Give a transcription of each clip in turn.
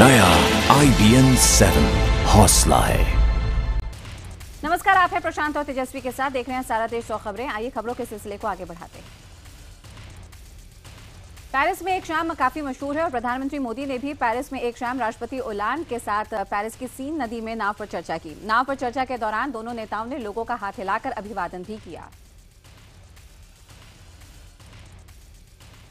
नया IBN 7 हौसला है। नमस्कार, आप है प्रशांत और तेजस्वी के साथ देख रहे हैं सारा देश 100 खबरें। आइए खबरों के सिलसिले को आगे बढ़ाते हैं। पेरिस में एक शाम काफी मशहूर है और प्रधानमंत्री मोदी ने भी पेरिस में एक शाम राष्ट्रपति ओलांद के साथ पेरिस की सीन नदी में नाव पर चर्चा की। नाव पर चर्चा के दौरान दोनों नेताओं ने लोगों का हाथ हिलाकर अभिवादन भी किया।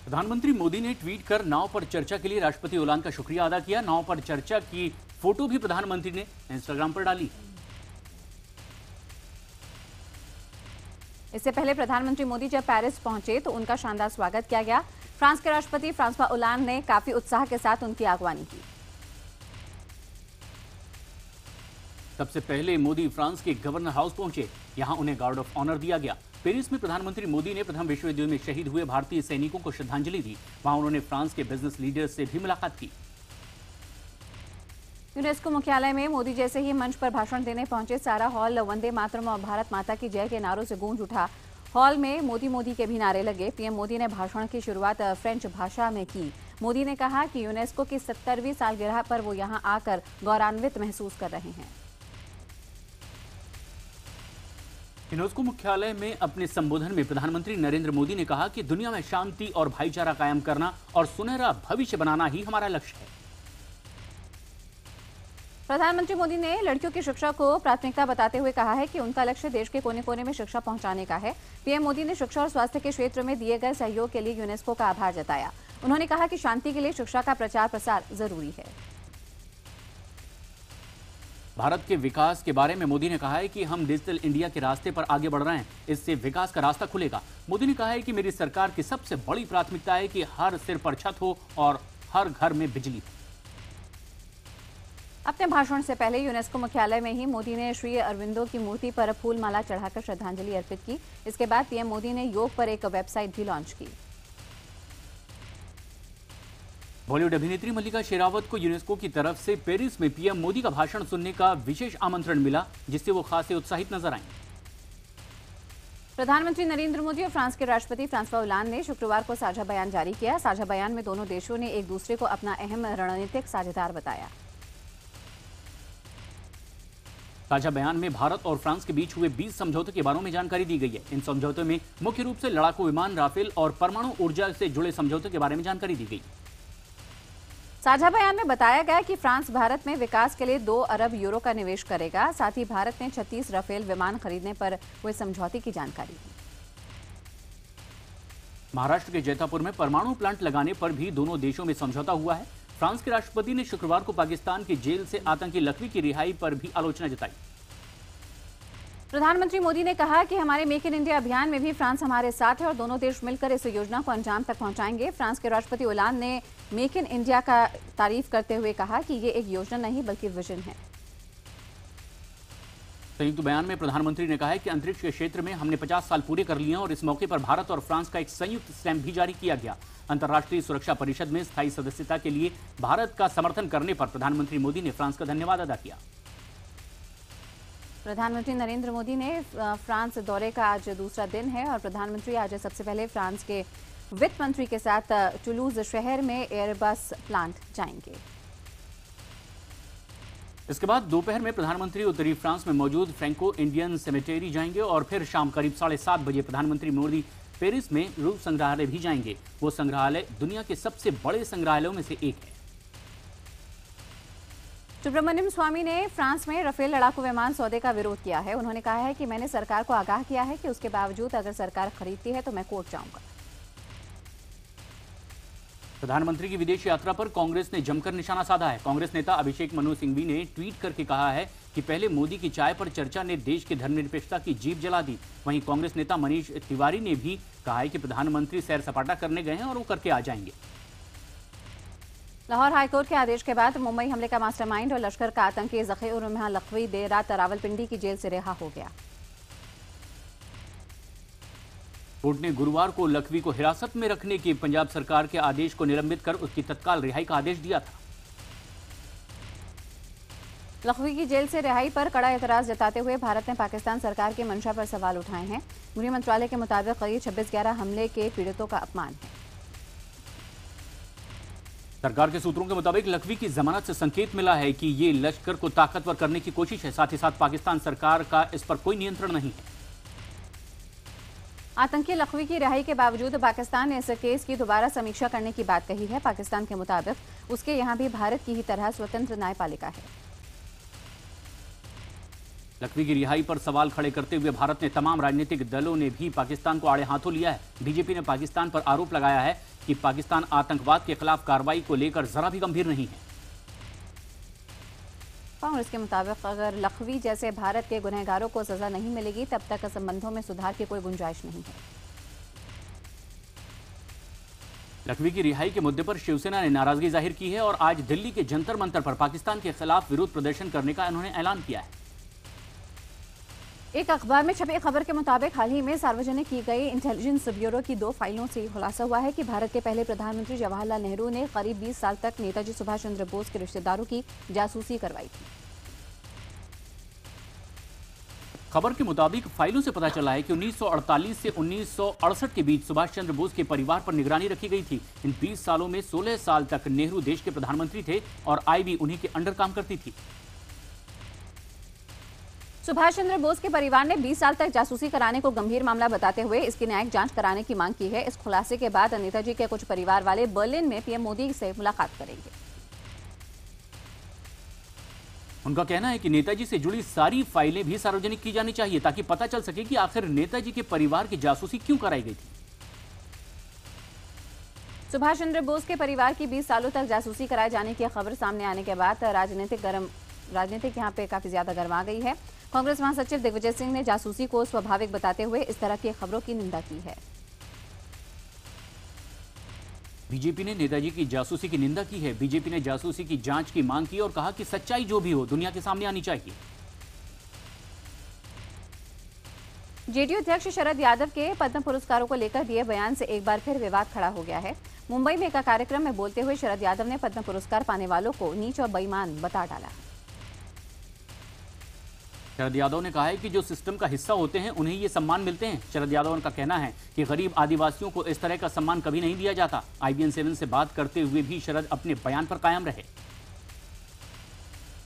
प्रधानमंत्री मोदी ने ट्वीट कर नाव पर चर्चा के लिए राष्ट्रपति ओलांद का शुक्रिया अदा किया। नाव पर चर्चा की फोटो भी प्रधानमंत्री ने इंस्टाग्राम पर डाली। इससे पहले प्रधानमंत्री मोदी जब पेरिस पहुंचे तो उनका शानदार स्वागत किया गया। फ्रांस के राष्ट्रपति फ्रांसवा ओलांद ने काफी उत्साह के साथ उनकी अगवानी की। सबसे पहले मोदी फ्रांस के गवर्नर हाउस पहुंचे। यहां उन्हें गार्ड ऑफ ऑनर दिया गया। पेरिस में प्रधानमंत्री मोदी ने प्रथम विश्व युद्ध में शहीद हुए भारतीय सैनिकों को श्रद्धांजलि दी। वहां उन्होंने फ्रांस के बिजनेस लीडर्स से भी मुलाकात की। यूनेस्को मुख्यालय में मोदी जैसे ही मंच पर भाषण देने पहुंचे सारा हॉल वंदे मातरम और भारत माता की जय के नारों से गूंज उठा। हॉल में मोदी मोदी के भी नारे लगे। पीएम मोदी ने भाषण की शुरुआत फ्रेंच भाषा में की। मोदी ने कहा कि यूनेस्को की 70वीं सालगिरह पर वो यहां आकर गौरवान्वित महसूस कर रहे हैं। यूनेस्को मुख्यालय में अपने संबोधन में प्रधानमंत्री नरेंद्र मोदी ने कहा कि दुनिया में शांति और भाईचारा कायम करना और सुनहरा भविष्य बनाना ही हमारा लक्ष्य है। प्रधानमंत्री मोदी ने लड़कियों की शिक्षा को प्राथमिकता बताते हुए कहा है कि उनका लक्ष्य देश के कोने कोने में शिक्षा पहुंचाने का है। पीएम मोदी ने शिक्षा और स्वास्थ्य के क्षेत्र में दिए गए सहयोग के लिए यूनेस्को का आभार जताया। उन्होंने कहा कि शांति के लिए शिक्षा का प्रचार प्रसार जरूरी है। भारत के विकास के बारे में मोदी ने कहा है कि हम डिजिटल इंडिया के रास्ते पर आगे बढ़ रहे हैं। इससे विकास का रास्ता खुलेगा। मोदी ने कहा है कि मेरी सरकार की सबसे बड़ी प्राथमिकता है कि हर सिर पर छत हो और हर घर में बिजली हो। अपने भाषण से पहले यूनेस्को मुख्यालय में ही मोदी ने श्री अरविंदो की मूर्ति पर फूल माला चढ़ाकर श्रद्धांजलि अर्पित की। इसके बाद पीएम मोदी ने योग पर एक वेबसाइट भी लॉन्च की। बॉलीवुड अभिनेत्री मल्लिका शेरावत को यूनेस्को की तरफ से पेरिस में पीएम मोदी का भाषण सुनने का विशेष आमंत्रण मिला, जिससे वो खासे उत्साहित नजर आईं। प्रधानमंत्री नरेंद्र मोदी और फ्रांस के राष्ट्रपति फ्रांसवा ओलांद ने शुक्रवार को साझा बयान जारी किया। साझा बयान में दोनों देशों ने एक दूसरे को अपना अहम रणनीतिक साझेदार बताया। साझा बयान में भारत और फ्रांस के बीच हुए 20 समझौतों के बारे में जानकारी दी गई है। इन समझौतों में मुख्य रूप से लड़ाकू विमान, राफेल और परमाणु ऊर्जा से जुड़े समझौतों के बारे में जानकारी दी गई। साझा बयान में बताया गया कि फ्रांस भारत में विकास के लिए 2 अरब यूरो का निवेश करेगा। साथ ही भारत ने 36 राफेल विमान खरीदने पर हुए समझौते की जानकारी दी। महाराष्ट्र के जैतापुर में परमाणु प्लांट लगाने पर भी दोनों देशों में समझौता हुआ है। फ्रांस के राष्ट्रपति ने शुक्रवार को पाकिस्तान की जेल से आतंकी लखवी की रिहाई पर भी आलोचना जताई। प्रधानमंत्री मोदी ने कहा कि हमारे मेक इन इंडिया अभियान में भी फ्रांस हमारे साथ है और दोनों देश मिलकर इस योजना को अंजाम तक पहुंचाएंगे। फ्रांस के राष्ट्रपति ओलांद ने मेक इन इंडिया का तारीफ करते हुए कहा कि ये एक योजना नहीं बल्कि विजन है। संयुक्त बयान में प्रधानमंत्री ने कहा है कि अंतरिक्ष के क्षेत्र में हमने 50 साल पूरे कर लिए हैं और इस मौके पर भारत और फ्रांस का एक संयुक्त स्टैम्प भी जारी किया गया। अंतर्राष्ट्रीय सुरक्षा परिषद में स्थायी सदस्यता के लिए भारत का समर्थन करने पर प्रधानमंत्री मोदी ने फ्रांस का धन्यवाद अदा किया। प्रधानमंत्री नरेंद्र मोदी ने फ्रांस दौरे का आज दूसरा दिन है और प्रधानमंत्री आज सबसे पहले फ्रांस के वित्त मंत्री के साथ टुलूज शहर में एयरबस प्लांट जाएंगे। इसके बाद दोपहर में प्रधानमंत्री उत्तरी फ्रांस में मौजूद फ्रैंको इंडियन सेमेटेरी जाएंगे और फिर शाम करीब 7:30 बजे प्रधानमंत्री मोदी पेरिस में लूव्र संग्रहालय भी जाएंगे। वो संग्रहालय दुनिया के सबसे बड़े संग्रहालयों में से एक है। सुब्रमण्यम स्वामी ने फ्रांस में राफेल लड़ाकू विमान सौदे का विरोध किया है। उन्होंने कहा है कि मैंने सरकार को आगाह किया है कि उसके बावजूद अगर सरकार खरीदती है तो मैं कोर्ट जाऊंगा। प्रधानमंत्री की विदेश यात्रा पर कांग्रेस ने जमकर निशाना साधा है। कांग्रेस नेता अभिषेक मनु सिंघवी ने ट्वीट करके कहा है कि पहले मोदी की चाय पर चर्चा ने देश की धर्मनिरपेक्षता की जीभ जला दी। वहीं कांग्रेस नेता मनीष तिवारी ने भी कहा है कि प्रधानमंत्री सैर सपाटा करने गए हैं और वो करके आ जाएंगे। लाहौर हाईकोर्ट के आदेश के बाद मुंबई हमले का मास्टरमाइंड और लश्कर का आतंकी ज़ख़ी-उर-रहमान लखवी देर रात रावलपिंडी की जेल से रिहा हो गया। कोर्ट ने गुरुवार को लखवी को हिरासत में रखने के पंजाब सरकार के आदेश को निलंबित कर उसकी तत्काल रिहाई का आदेश दिया था। लखवी की जेल से रिहाई पर कड़ा एतराज जताते हुए भारत ने पाकिस्तान सरकार की मंशा पर सवाल उठाए हैं। गृह मंत्रालय के मुताबिक करीब 26/11 हमले के पीड़ितों का अपमान है। सरकार के सूत्रों के मुताबिक लखवी की जमानत से संकेत मिला है कि ये लश्कर को ताकतवर करने की कोशिश है। साथ ही साथ पाकिस्तान सरकार का इस पर कोई नियंत्रण नहीं है। आतंकी लखवी की रिहाई के बावजूद पाकिस्तान ने इस केस की दोबारा समीक्षा करने की बात कही है। पाकिस्तान के मुताबिक उसके यहाँ भी भारत की ही तरह स्वतंत्र न्यायपालिका है। लखवी की रिहाई पर सवाल खड़े करते हुए भारत ने तमाम राजनीतिक दलों ने भी पाकिस्तान को आड़े हाथों लिया है। बीजेपी ने पाकिस्तान पर आरोप लगाया है कि पाकिस्तान आतंकवाद के खिलाफ कार्रवाई को लेकर जरा भी गंभीर नहीं है। कांग्रेस के मुताबिक अगर लखवी जैसे भारत के गुनहगारों को सजा नहीं मिलेगी तब तक संबंधों में सुधार की कोई गुंजाइश नहीं है। लखवी की रिहाई के मुद्दे पर शिवसेना ने नाराजगी जाहिर की है और आज दिल्ली के जंतर मंतर पर पाकिस्तान के खिलाफ विरोध प्रदर्शन करने का उन्होंने ऐलान किया है। एक अखबार में छपी खबर के मुताबिक हाल ही में सार्वजनिक की गई इंटेलिजेंस ब्यूरो की 2 फाइलों से खुलासा हुआ है कि भारत के पहले प्रधानमंत्री जवाहरलाल नेहरू ने करीब 20 साल तक नेताजी सुभाष चंद्र बोस के रिश्तेदारों की जासूसी करवाई थी। खबर के मुताबिक फाइलों से पता चला है कि 1948 से 1968 के बीच सुभाष चंद्र बोस के परिवार पर निगरानी रखी गई थी। इन 20 सालों में 16 साल तक नेहरू देश के प्रधानमंत्री थे और आईबी उन्हीं के अंडर काम करती थी। सुभाष चंद्र बोस के परिवार ने 20 साल तक जासूसी कराने को गंभीर मामला बताते हुए इसकी न्यायिक जांच कराने की मांग की है। इस खुलासे के बाद नेताजी के कुछ परिवार वाले बर्लिन में पीएम मोदी से मुलाकात करेंगे। उनका कहना है कि नेताजी से जुड़ी सारी फाइलें भी सार्वजनिक की जानी चाहिए ताकि पता चल सके कि आखिर नेताजी के परिवार की जासूसी क्यों कराई गई थी। सुभाष चंद्र बोस के परिवार की 20 सालों तक जासूसी कराए जाने की खबर सामने आने के बाद राजनीतिक यहाँ पे काफी ज्यादा गर्मा गई है। कांग्रेस महासचिव दिग्विजय सिंह ने जासूसी को स्वाभाविक बताते हुए इस तरह की खबरों की निंदा की है। बीजेपी ने नेताजी की जासूसी की निंदा की है। बीजेपी ने जासूसी की जांच की मांग की और कहा कि सच्चाई जो भी हो दुनिया के सामने आनी चाहिए। जेडीयू अध्यक्ष शरद यादव के पद्म पुरस्कारों को लेकर दिए बयान से एक बार फिर विवाद खड़ा हो गया है। मुंबई में एक कार्यक्रम में बोलते हुए शरद यादव ने पद्म पुरस्कार पाने वालों को नीच और बेईमान बता डाला। शरद यादव ने कहा है कि जो सिस्टम का हिस्सा होते हैं उन्हें ये सम्मान मिलते हैं। शरद यादव का कहना है कि गरीब आदिवासियों को इस तरह का सम्मान कभी नहीं दिया जाता। IBN 7 से बात करते हुए भी शरद अपने बयान पर कायम रहे।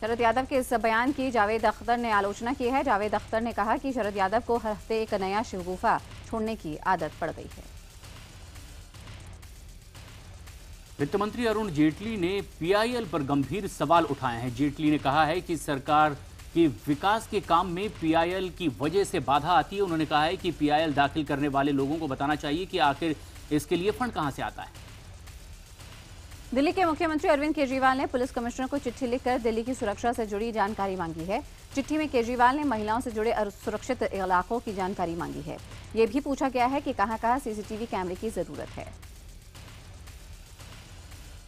शरद यादव के इस बयान की जावेद अख्तर ने आलोचना की है। जावेद अख्तर ने कहा कि शरद यादव को हर हफ्ते एक नया शिवगुफा छोड़ने की आदत पड़ गई है। वित्त मंत्री अरुण जेटली ने PIL पर गंभीर सवाल उठाए हैं। जेटली ने कहा है कि सरकार कि विकास के काम में PIL की वजह से बाधा आती है। उन्होंने कहा है कि PIL दाखिल करने वाले लोगों को बताना चाहिए कि आखिर इसके लिए फंड कहां से आता है। दिल्ली के मुख्यमंत्री अरविंद केजरीवाल ने पुलिस कमिश्नर को चिट्ठी लिखकर दिल्ली की सुरक्षा से जुड़ी जानकारी मांगी है। चिट्ठी में केजरीवाल ने महिलाओं से जुड़े सुरक्षित इलाकों की जानकारी मांगी है। ये भी पूछा गया है कि कहां-कहां CCTV कैमरे की जरूरत है।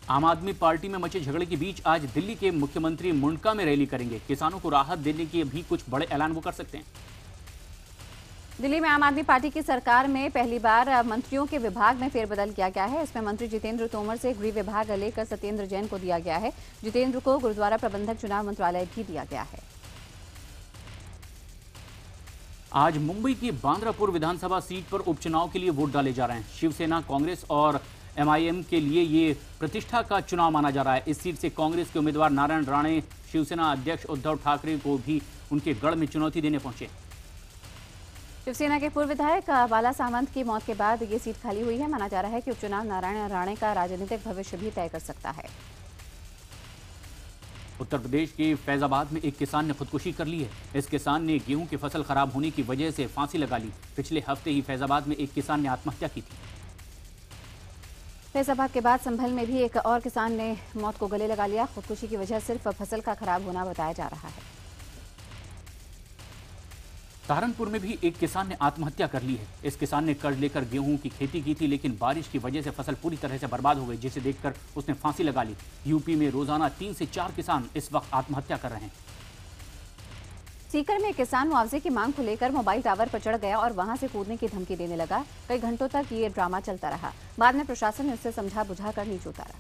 आम आदमी पार्टी में मचे झगड़े के बीच आज दिल्ली के मुख्यमंत्री मुंडका में रैली करेंगे। किसानों को राहत देने के भी कुछ बड़े ऐलान वो कर सकते हैं। दिल्ली में आम आदमी पार्टी की सरकार में पहली बार मंत्रियों के विभाग में फेरबदल किया गया है। इसमें मंत्री जितेंद्र तोमर से गृह विभाग लेकर सत्येंद्र जैन को दिया गया है। जितेंद्र को गुरुद्वारा प्रबंधक चुनाव मंत्रालय भी दिया गया है। आज मुंबई की बांद्रापुर विधानसभा सीट पर उपचुनाव के लिए वोट डाले जा रहे हैं। शिवसेना, कांग्रेस और MIM के लिए ये प्रतिष्ठा का चुनाव माना जा रहा है। इस सीट से कांग्रेस के उम्मीदवार नारायण राणे शिवसेना अध्यक्ष उद्धव ठाकरे को भी उनके गढ़ में चुनौती देने पहुंचे। शिवसेना के पूर्व विधायक बाला सावंत की मौत के बाद ये सीट खाली हुई है। माना जा रहा है कि उपचुनाव नारायण राणे का राजनीतिक भविष्य भी तय कर सकता है। उत्तर प्रदेश के फैजाबाद में एक किसान ने खुदकुशी कर ली है। इस किसान ने गेहूं की फसल खराब होने की वजह से फांसी लगा ली। पिछले हफ्ते ही फैजाबाद में एक किसान ने आत्महत्या की थी। फैजाबाद के बाद संभल में भी एक और किसान ने मौत को गले लगा लिया। खुदकुशी की वजह सिर्फ फसल का खराब होना बताया जा रहा है। सहारनपुर में भी एक किसान ने आत्महत्या कर ली है। इस किसान ने कर्ज लेकर गेहूं की खेती की थी, लेकिन बारिश की वजह से फसल पूरी तरह से बर्बाद हो गई, जिसे देखकर उसने फांसी लगा ली। यूपी में रोजाना 3 से 4 किसान इस वक्त आत्महत्या कर रहे हैं। सीकर में किसान मुआवजे की मांग को लेकर मोबाइल टावर पर चढ़ गया और वहां से कूदने की धमकी देने लगा। कई घंटों तक ये ड्रामा चलता रहा। बाद में प्रशासन ने उससे समझा बुझा कर नीचे उतारा।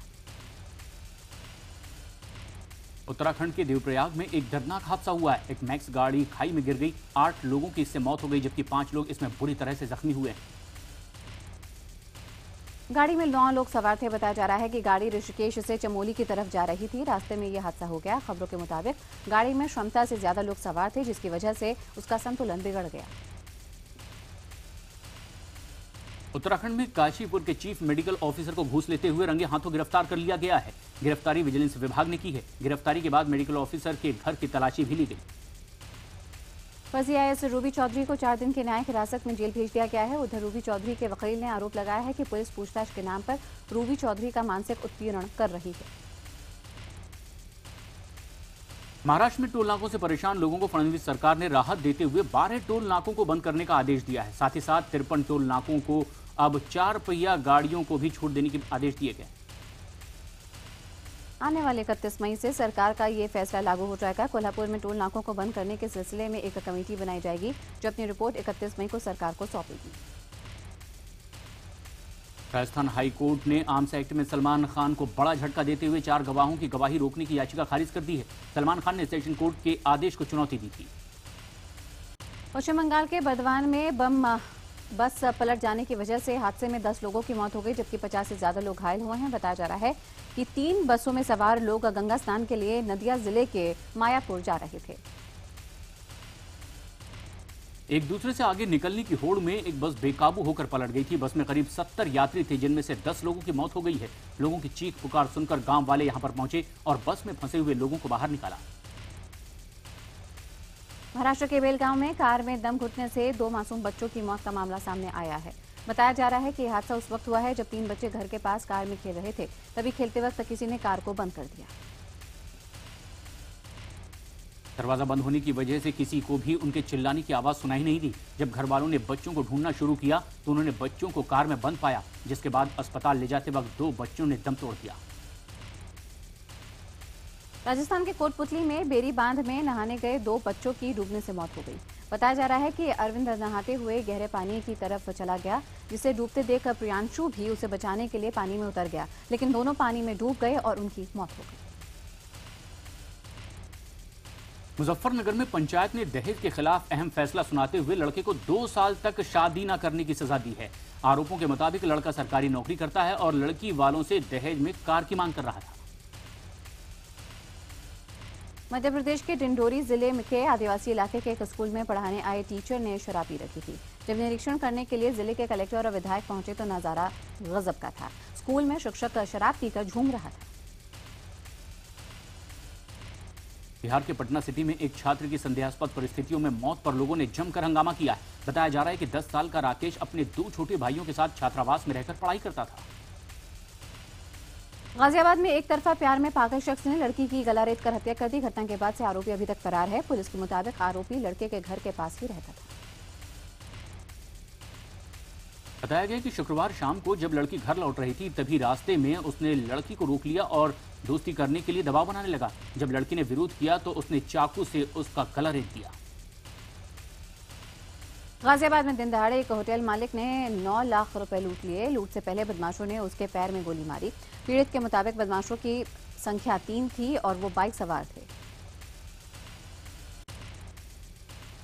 उत्तराखंड के देवप्रयाग में एक दर्दनाक हादसा हुआ है। एक मैक्स गाड़ी खाई में गिर गई। 8 लोगों की इससे मौत हो गई, जबकि 5 लोग इसमें बुरी तरह से जख्मी हुए हैं। गाड़ी में 9 लोग सवार थे। बताया जा रहा है कि गाड़ी ऋषिकेश से चमोली की तरफ जा रही थी। रास्ते में यह हादसा हो गया। खबरों के मुताबिक गाड़ी में क्षमता से ज्यादा लोग सवार थे, जिसकी वजह से उसका संतुलन बिगड़ गया। उत्तराखंड में काशीपुर के चीफ मेडिकल ऑफिसर को घूस लेते हुए रंगे हाथों गिरफ्तार कर लिया गया है। गिरफ्तारी विजिलेंस विभाग ने की है। गिरफ्तारी के बाद मेडिकल ऑफिसर के घर की तलाशी भी ली गई। फर्जी आईएएस रूबी चौधरी को 4 दिन की न्यायिक हिरासत में जेल भेज दिया गया है। उधर रूबी चौधरी के वकील ने आरोप लगाया है कि पुलिस पूछताछ के नाम पर रूबी चौधरी का मानसिक उत्पीड़न कर रही है। महाराष्ट्र में टोल नाकों से परेशान लोगों को फडणवीस सरकार ने राहत देते हुए 12 टोल नाकों को बंद करने का आदेश दिया है। साथ ही साथ 53 टोल नाकों को अब 4 पहिया गाड़ियों को भी छूट देने के आदेश दिए गए। आने वाले 31 मई से सरकार का ये फैसला लागू हो जाएगा। कोल्हापुर में टोल नाकों को बंद करने के सिलसिले में एक कमेटी बनाई जाएगी, जो अपनी रिपोर्ट 31 मई को सरकार को सौंपेगी। राजस्थान हाई कोर्ट ने आर्म्स एक्ट में सलमान खान को बड़ा झटका देते हुए 4 गवाहों की गवाही रोकने की याचिका खारिज कर दी है। सलमान खान ने सेशन कोर्ट के आदेश को चुनौती दी थी। पश्चिम बंगाल के बर्धमान में बस पलट जाने की वजह से हादसे में 10 लोगों की मौत हो गई, जबकि 50 से ज्यादा लोग घायल हुए हैं। बताया जा रहा है कि 3 बसों में सवार लोग गंगा स्नान के लिए नदिया जिले के मायापुर जा रहे थे। एक दूसरे से आगे निकलने की होड़ में एक बस बेकाबू होकर पलट गई थी। बस में करीब 70 यात्री थे, जिनमें से 10 लोगों की मौत हो गई है। लोगों की चीख पुकार सुनकर गांव वाले यहां पर पहुंचे और बस में फंसे हुए लोगों को बाहर निकाला। महाराष्ट्र के बेलगांव में कार में दम घुटने से 2 मासूम बच्चों की मौत का मामला सामने आया है। बताया जा रहा है कि यह हादसा उस वक्त हुआ है जब 3 बच्चे घर के पास कार में खेल रहे थे। तभी खेलते वक्त किसी ने कार को बंद कर दिया। दरवाजा बंद होने की वजह से किसी को भी उनके चिल्लाने की आवाज सुनाई नहीं दी। जब घर वालों ने बच्चों को ढूंढना शुरू किया तो उन्होंने बच्चों को कार में बंद पाया, जिसके बाद अस्पताल ले जाते वक्त 2 बच्चों ने दम तोड़ दिया। राजस्थान के कोटपुतली में बेरी बांध में नहाने गए 2 बच्चों की डूबने से मौत हो गई। बताया जा रहा है कि अरविंद नहाते हुए गहरे पानी की तरफ चला गया, जिसे डूबते देख प्रियांशु भी उसे बचाने के लिए पानी में उतर गया, लेकिन दोनों पानी में डूब गए और उनकी मौत हो गई। मुजफ्फरनगर में पंचायत ने दहेज के खिलाफ अहम फैसला सुनाते हुए लड़के को 2 साल तक शादी न करने की सजा दी है। आरोपों के मुताबिक लड़का सरकारी नौकरी करता है और लड़की वालों से दहेज में कार की मांग कर रहा था। मध्य प्रदेश के डिंडोरी जिले के आदिवासी इलाके के एक स्कूल में पढ़ाने आए टीचर ने शराब पी रखी थी। जब निरीक्षण करने के लिए जिले के कलेक्टर और विधायक पहुंचे तो नजारा गजब का था। स्कूल में शिक्षक शराब पीकर झूम रहा था। बिहार के पटना सिटी में एक छात्र की संदेहास्पद परिस्थितियों में मौत पर लोगों ने जमकर हंगामा किया है। बताया जा रहा है कि 10 साल का राकेश अपने 2 छोटे भाइयों के साथ छात्रावास में रहकर पढ़ाई करता था। गाजियाबाद में एक तरफा प्यार में पागल शख्स ने लड़की की गला रेत कर हत्या कर दी। घटना के बाद से आरोपी अभी तक फरार है। पुलिस के मुताबिक आरोपी लड़के के घर के पास ही रहता था। बताया गया कि शुक्रवार शाम को जब लड़की घर लौट रही थी तभी रास्ते में उसने लड़की को रोक लिया और दोस्ती करने के लिए दबाव बनाने लगा। जब लड़की ने विरोध किया तो उसने चाकू से उसका गला रेत दिया। गाजियाबाद में दिन दहाड़े एक होटल मालिक ने 9 लाख रुपए लूट लिए। लूट से पहले बदमाशों ने उसके पैर में गोली मारी। पीड़ित के मुताबिक बदमाशों की संख्या 3 थी और वो बाइक सवार थे।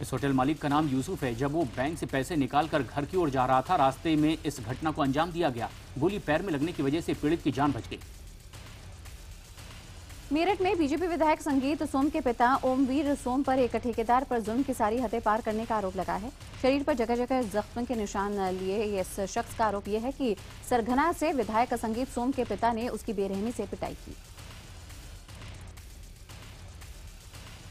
इस होटल मालिक का नाम यूसुफ है। जब वो बैंक से पैसे निकालकर घर की ओर जा रहा था, रास्ते में इस घटना को अंजाम दिया गया। गोली पैर में लगने की वजह से पीड़ित की जान बच गई। मेरठ में बीजेपी विधायक संगीत सोम के पिता ओमवीर सोम पर एक ठेकेदार पर जुल्म की सारी हदें पार करने का आरोप लगा है। शरीर पर जगह जगह जख्म के निशान लिए इस शख्स का आरोप यह है कि सरगना से विधायक संगीत सोम के पिता ने उसकी बेरहमी से पिटाई की।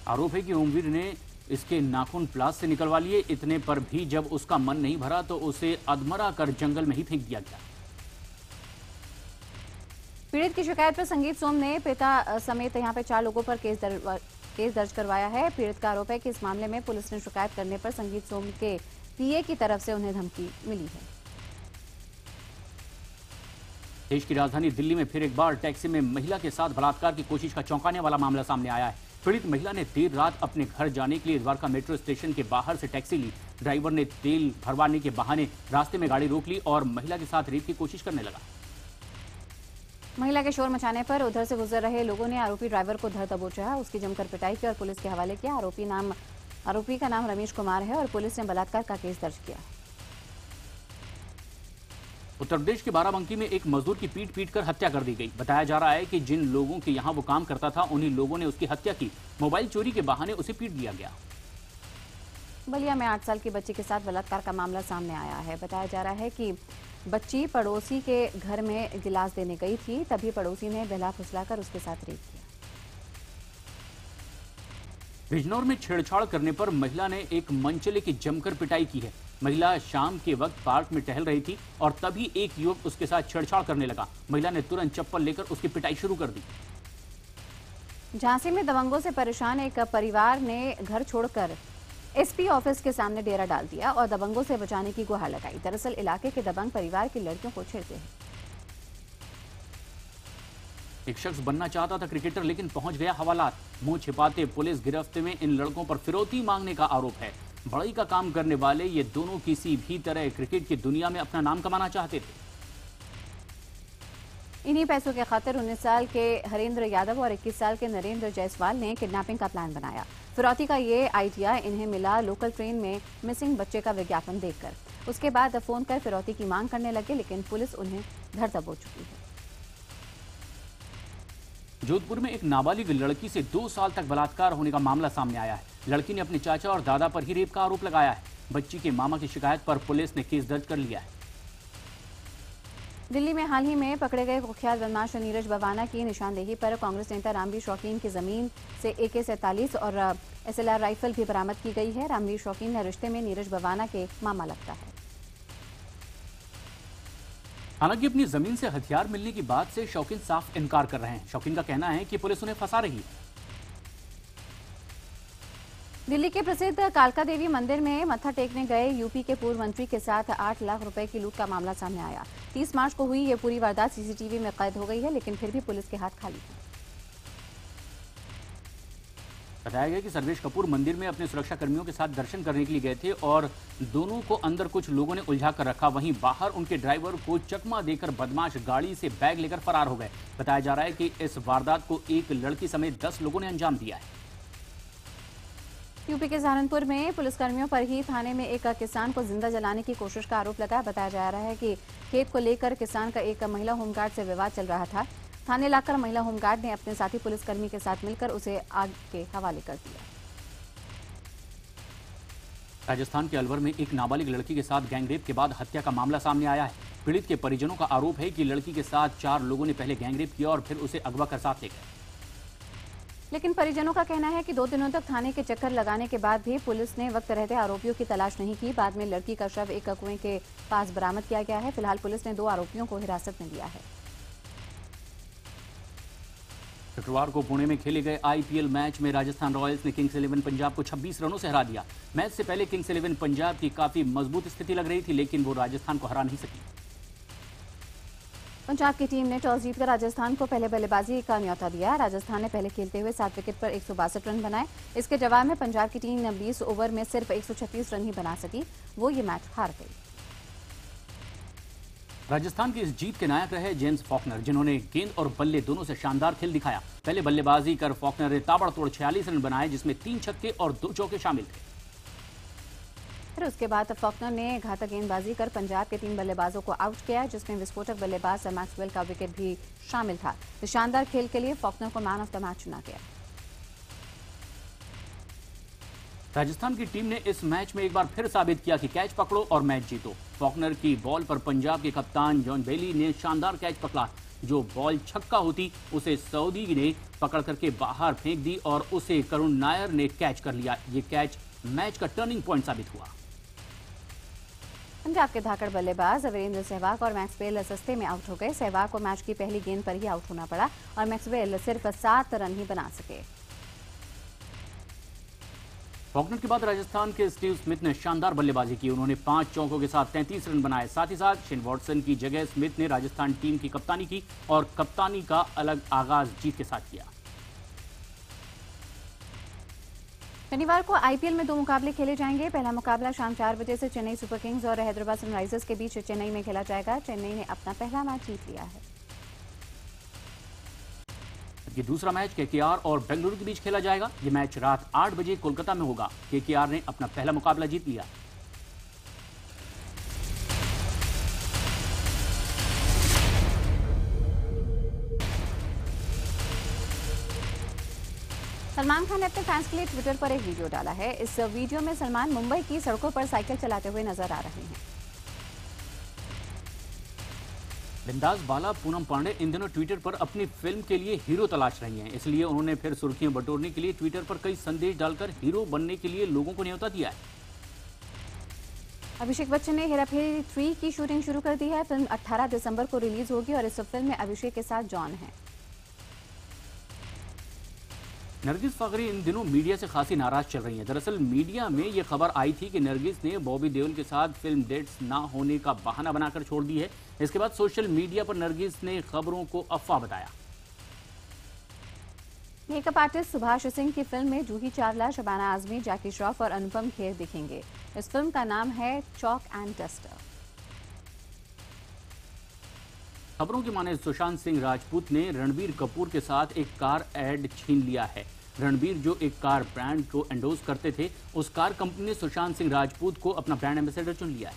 आरोप है कि ओमवीर ने इसके नाखून प्लास से निकलवा लिए। इतने पर भी जब उसका मन नहीं भरा तो उसे अधमरा कर जंगल में ही फेंक दिया गया। पीड़ित की शिकायत पर संगीत सोम ने पिता समेत यहां पे 4 लोगों पर केस दर्ज करवाया है। पीड़ित का आरोप है कि इस मामले में पुलिस ने शिकायत करने पर संगीत सोम के पीए की तरफ से उन्हें धमकी मिली है। देश की राजधानी दिल्ली में फिर एक बार टैक्सी में महिला के साथ बलात्कार की कोशिश का चौंकाने वाला मामला सामने आया है। पीड़ित महिला ने देर रात अपने घर जाने के लिए द्वारका मेट्रो स्टेशन के बाहर से टैक्सी ली। ड्राइवर ने तेल भरवाने के बहाने रास्ते में गाड़ी रोक ली और महिला के साथ रेप की कोशिश करने लगा। महिला के शोर मचाने पर उधर से गुजर रहे लोगों ने आरोपी ड्राइवर को धर दबोचा, उसकी जमकर पिटाई की और पुलिस के हवाले किया। आरोपी का नाम रमेश कुमार है और पुलिस ने बलात्कार का केस दर्ज किया। उत्तर प्रदेश के बाराबंकी में एक मजदूर की पीट कर हत्या कर दी गई। बताया जा रहा है कि जिन लोगों के यहां वो काम करता था उन्हीं लोगों ने उसकी हत्या की। मोबाइल चोरी के बहाने उसे पीट दिया गया। बलिया में 8 साल की बच्ची के साथ बलात्कार का मामला सामने आया है। बताया जा रहा है कि बच्ची पड़ोसी के घर में गिलास देने गई थी, तभी पड़ोसी ने बहला फुसलाकर उसके साथ रेप किया। बिजनौर में छेड़छाड़ करने पर महिला ने एक मनचले की जमकर पिटाई की है। महिला शाम के वक्त पार्क में टहल रही थी और तभी एक युवक उसके साथ छेड़छाड़ करने लगा। महिला ने तुरंत चप्पल लेकर उसकी पिटाई शुरू कर दी। झांसी में दबंगों से परेशान एक परिवार ने घर छोड़कर एसपी ऑफिस के सामने डेरा डाल दिया और दबंगों से बचाने की गुहार लगाई। दरअसल इलाके के दबंग परिवार की लड़कियों को छेड़ते हैं। एक शख्स बनना चाहता था क्रिकेटर, लेकिन पहुंच गया हवालात। मुंह छिपाते पुलिस गिरफ्त में। इन लड़कों पर फिरौती मांगने का आरोप है। बड़ाई का काम करने वाले ये दोनों किसी भी तरह क्रिकेट की दुनिया में अपना नाम कमाना चाहते थे। इन्हीं पैसों के खातिर 19 साल के हरेंद्र यादव और 21 साल के नरेंद्र जायसवाल ने किडनैपिंग का प्लान बनाया। फिरौती का ये आइडिया इन्हें मिला लोकल ट्रेन में मिसिंग बच्चे का विज्ञापन देखकर। उसके बाद फोन कर फिरौती की मांग करने लगे, लेकिन पुलिस उन्हें धर दबोच चुकी है। जोधपुर में एक नाबालिग लड़की से 2 साल तक बलात्कार होने का मामला सामने आया है। लड़की ने अपने चाचा और दादा पर ही रेप का आरोप लगाया है। बच्ची के मामा की शिकायत पर पुलिस ने केस दर्ज कर लिया है। दिल्ली में हाल ही में पकड़े गए कुख्यात बदमाश नीरज बवाना की निशानदेही पर कांग्रेस नेता रामवीर शौकीन की जमीन से AK-47 और SLR राइफल भी बरामद की गई है। रामवीर शौकीन ने रिश्ते में नीरज बवाना के मामा लगता है। हालांकि अपनी जमीन से हथियार मिलने की बात से शौकीन साफ इनकार कर रहे हैं। शौकीन का कहना है कि पुलिस उन्हें फंसा रही है। दिल्ली के प्रसिद्ध कालका देवी मंदिर में मत्था टेकने गए यूपी के पूर्व मंत्री के साथ 8 लाख रुपए की लूट का मामला सामने आया। 30 मार्च को हुई ये पूरी वारदात CCTV में कैद हो गई है, लेकिन फिर भी पुलिस के हाथ खाली है। बताया गया कि सर्वेश कपूर मंदिर में अपने सुरक्षा कर्मियों के साथ दर्शन करने के लिए गए थे और दोनों को अंदर कुछ लोगों ने उलझा कर रखा। वहीं बाहर उनके ड्राइवर को चकमा देकर बदमाश गाड़ी से बैग लेकर फरार हो गए। बताया जा रहा है कि इस वारदात को एक लड़की समेत 10 लोगों ने अंजाम दिया है। यूपी के सहारनपुर में पुलिसकर्मियों पर ही थाने में एक किसान को जिंदा जलाने की कोशिश का आरोप लगा। बताया जा रहा है कि खेत को लेकर किसान का एक महिला होमगार्ड से विवाद चल रहा था। थाने लाकर महिला होमगार्ड ने अपने साथी पुलिसकर्मी के साथ मिलकर उसे आग के हवाले कर दिया। राजस्थान के अलवर में एक नाबालिग लड़की के साथ गैंगरेप के बाद हत्या का मामला सामने आया है। पीड़ित के परिजनों का आरोप है कि लड़की के साथ 4 लोगों ने पहले गैंगरेप किया और फिर उसे अगवा कर साथ ले गए। लेकिन परिजनों का कहना है कि 2 दिनों तक थाने के चक्कर लगाने के बाद भी पुलिस ने वक्त रहते आरोपियों की तलाश नहीं की। बाद में लड़की का शव एक कुएं के पास बरामद किया गया है। फिलहाल पुलिस ने 2 आरोपियों को हिरासत में लिया है। शुक्रवार को पुणे में खेले गए IPL मैच में राजस्थान रॉयल्स ने किंग्स 11 पंजाब को 26 रनों से हरा दिया। मैच से पहले किंग्स 11 पंजाब की काफी मजबूत स्थिति लग रही थी, लेकिन वो राजस्थान को हरा नहीं सकी। पंजाब की टीम ने टॉस जीतकर राजस्थान को पहले बल्लेबाजी का न्योता दिया। राजस्थान ने पहले खेलते हुए 7 विकेट पर 162 रन बनाए। इसके जवाब में पंजाब की टीम 20 ओवर में सिर्फ 136 रन ही बना सकी। वो ये मैच हार गई। राजस्थान की इस जीत के नायक रहे जेम्स फॉकनर, जिन्होंने गेंद और बल्ले दोनों से शानदार खेल दिखाया। पहले बल्लेबाजी कर फॉकनर ने ताबड़तोड़ 46 रन बनाए, जिसमें 3 छक्के और 2 चौके शामिल थे। फिर उसके बाद फॉकनर ने घातक गेंदबाजी कर पंजाब के 3 बल्लेबाजों को आउट किया, जिसमें विस्फोटक बल्लेबाज मैक्सवेल का विकेट भी शामिल था। इस शानदार खेल के लिए फॉकनर को मैन ऑफ द मैच चुना गया। राजस्थान की टीम ने इस मैच में एक बार फिर साबित किया कि कैच पकड़ो और मैच जीतो। फॉकनर की बॉल पर पंजाब के कप्तान जॉन बेली ने शानदार कैच पकड़ा। जो बॉल छक्का होती उसे सऊदी ने पकड़ करके बाहर फेंक दी और उसे करुण नायर ने कैच कर लिया। ये कैच मैच का टर्निंग पॉइंट साबित हुआ। पंजाब के धाकड़ बल्लेबाज वीरेंद्र सहवाग और मैक्सवेल सस्ते में आउट हो गए। सहवाग को मैच की पहली गेंद पर ही आउट होना पड़ा और मैक्सवेल सिर्फ 7 रन ही बना सके। फॉकनर के बाद राजस्थान के स्टीव स्मिथ ने शानदार बल्लेबाजी की। उन्होंने 5 चौकों के साथ 33 रन बनाए। साथ ही साथ शेन वॉटसन की जगह स्मिथ ने राजस्थान टीम की कप्तानी की और कप्तानी का अलग आगाज जीत के साथ किया। शनिवार को IPL में 2 मुकाबले खेले जाएंगे। पहला मुकाबला शाम 4 बजे से चेन्नई सुपर किंग्स और हैदराबाद सनराइजर्स के बीच चेन्नई में खेला जाएगा। चेन्नई ने अपना पहला मैच जीत लिया है। ये दूसरा मैच KKR और बेंगलुरु के बीच खेला जाएगा। ये मैच रात 8 बजे कोलकाता में होगा। KKR ने अपना पहला मुकाबला जीत लिया। सलमान खान ने अपने फैंस के लिए ट्विटर पर एक वीडियो डाला है। इस वीडियो में सलमान मुंबई की सड़कों पर साइकिल चलाते हुए नजर आ रहे हैं। बिंदास बाला पूनम पांडे इन दिनों ट्विटर पर अपनी फिल्म के लिए हीरो तलाश रही हैं। इसलिए उन्होंने फिर सुर्खियां बटोरने के लिए ट्विटर पर कई संदेश डालकर हीरो बनने के लिए लोगों को न्योता दिया है। अभिषेक बच्चन ने हेरा फेरी 3 की शूटिंग शुरू कर दी है। फिल्म 18 दिसंबर को रिलीज होगी और इस फिल्म में अभिषेक के साथ जॉन है। नरगिस फाकरी इन दिनों मीडिया से खासी नाराज चल रही हैं। दरअसल मीडिया में ये खबर आई थी कि नरगिस ने बॉबी देओल के साथ फिल्म डेट्स ना होने का बहाना बनाकर छोड़ दी है। इसके बाद सोशल मीडिया पर नरगिस ने खबरों को अफवाह बताया। मेकअप आर्टिस्ट सुभाष सिंह की फिल्म में जूही चावला, शबाना आजमी, जैकी श्रॉफ और अनुपम खेर दिखेंगे। इस फिल्म का नाम है चॉक एंड डस्टर। खबरों की माने सुशांत सिंह राजपूत ने रणबीर कपूर के साथ एक कार एड छीन लिया है। रणबीर जो एक कार ब्रांड को एंडोर्स करते थे, उस कार कंपनी ने सुशांत सिंह राजपूत को अपना ब्रांड एम्बेसडर चुन लिया है।